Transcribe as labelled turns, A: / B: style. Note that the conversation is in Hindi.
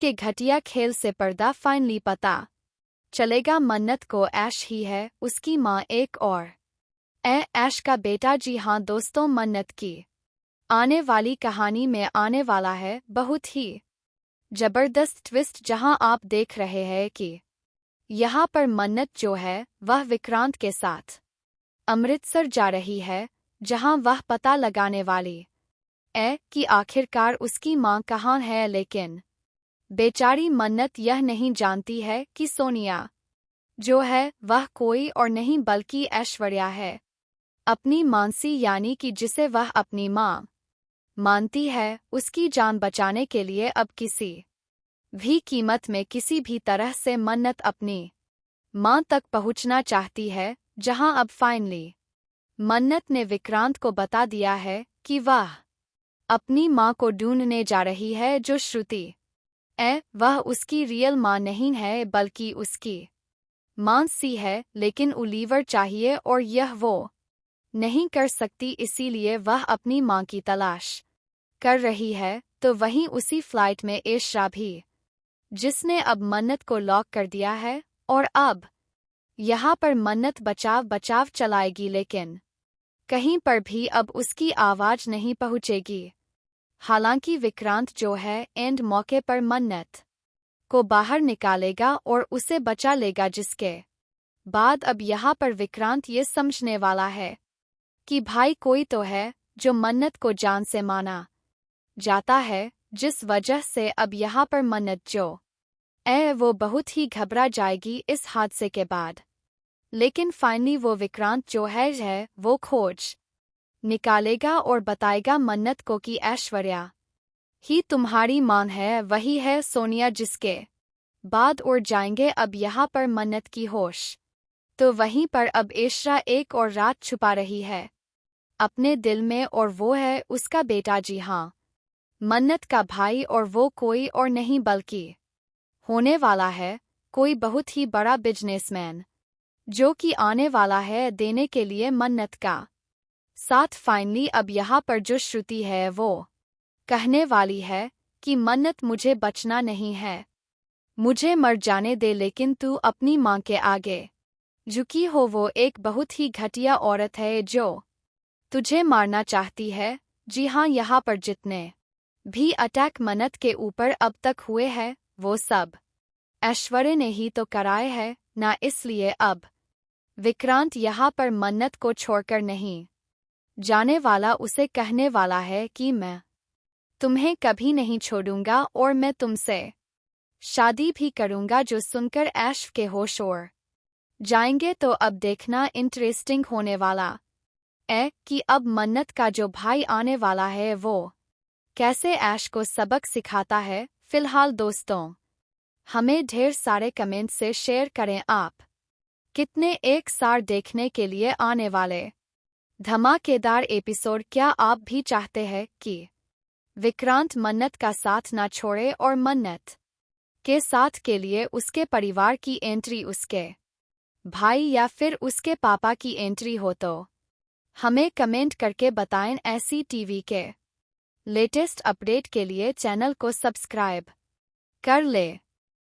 A: के घटिया खेल से पर्दा फाइनली पता चलेगा। मन्नत को ऐश ही है उसकी माँ एक और ऐश का बेटा। जी हाँ दोस्तों, मन्नत की आने वाली कहानी में आने वाला है बहुत ही जबरदस्त ट्विस्ट, जहां आप देख रहे हैं कि यहाँ पर मन्नत जो है वह विक्रांत के साथ अमृतसर जा रही है, जहां वह पता लगाने वाली कि आखिरकार उसकी माँ कहाँ है। लेकिन बेचारी मन्नत यह नहीं जानती है कि सोनिया जो है वह कोई और नहीं बल्कि ऐश्वर्या है, अपनी मानसी, यानी कि जिसे वह अपनी माँ मानती है। उसकी जान बचाने के लिए अब किसी भी कीमत में किसी भी तरह से मन्नत अपनी माँ तक पहुँचना चाहती है, जहां अब फाइनली मन्नत ने विक्रांत को बता दिया है कि वह अपनी माँ को ढूंढने जा रही है, जो श्रुति वह उसकी रियल माँ नहीं है बल्कि उसकी मानसी है। लेकिन ओलिवर चाहिए और यह वो नहीं कर सकती, इसीलिए वह अपनी माँ की तलाश कर रही है। तो वहीं उसी फ्लाइट में एशरा भी, जिसने अब मन्नत को लॉक कर दिया है, और अब यहाँ पर मन्नत बचाव बचाव चलाएगी, लेकिन कहीं पर भी अब उसकी आवाज नहीं पहुँचेगी। हालांकि विक्रांत जो है एंड मौके पर मन्नत को बाहर निकालेगा और उसे बचा लेगा, जिसके बाद अब यहाँ पर विक्रांत ये समझने वाला है कि भाई कोई तो है जो मन्नत को जान से माना जाता है, जिस वजह से अब यहाँ पर मन्नत जो वो बहुत ही घबरा जाएगी इस हादसे के बाद। लेकिन फाइनली वो विक्रांत जो है वो खोज निकालेगा और बताएगा मन्नत को कि ऐश्वर्या ही तुम्हारी मां है, वही है सोनिया, जिसके बाद उड़ जाएंगे अब यहाँ पर मन्नत की होश। तो वहीं पर अब एशरा एक और रात छुपा रही है अपने दिल में, और वो है उसका बेटा, जी हाँ मन्नत का भाई, और वो कोई और नहीं बल्कि होने वाला है कोई बहुत ही बड़ा बिजनेसमैन, जो कि आने वाला है देने के लिए मन्नत का साथ। फाइनली अब यहाँ पर जो श्रुति है वो कहने वाली है कि मन्नत मुझे बचना नहीं है, मुझे मर जाने दे, लेकिन तू अपनी माँ के आगे झुकी हो। वो एक बहुत ही घटिया औरत है जो तुझे मारना चाहती है। जी हाँ, यहाँ पर जितने भी अटैक मन्नत के ऊपर अब तक हुए हैं वो सब ऐश्वर्या ने ही तो कराए हैं ना, इसलिए अब विक्रांत यहाँ पर मन्नत को छोड़कर नहीं जाने वाला। उसे कहने वाला है कि मैं तुम्हें कभी नहीं छोड़ूंगा और मैं तुमसे शादी भी करूंगा, जो सुनकर ऐश के होश उड़ जाएंगे। तो अब देखना इंटरेस्टिंग होने वाला कि अब मन्नत का जो भाई आने वाला है वो कैसे ऐश को सबक सिखाता है। फिलहाल दोस्तों, हमें ढेर सारे कमेंट से शेयर करें आप कितने एक सार देखने के लिए आने वाले धमाकेदार एपिसोड। क्या आप भी चाहते हैं कि विक्रांत मन्नत का साथ ना छोड़े और मन्नत के साथ के लिए उसके परिवार की एंट्री, उसके भाई या फिर उसके पापा की एंट्री हो? तो हमें कमेंट करके बताएं। ऐसी टीवी के लेटेस्ट अपडेट के लिए चैनल को सब्सक्राइब कर ले।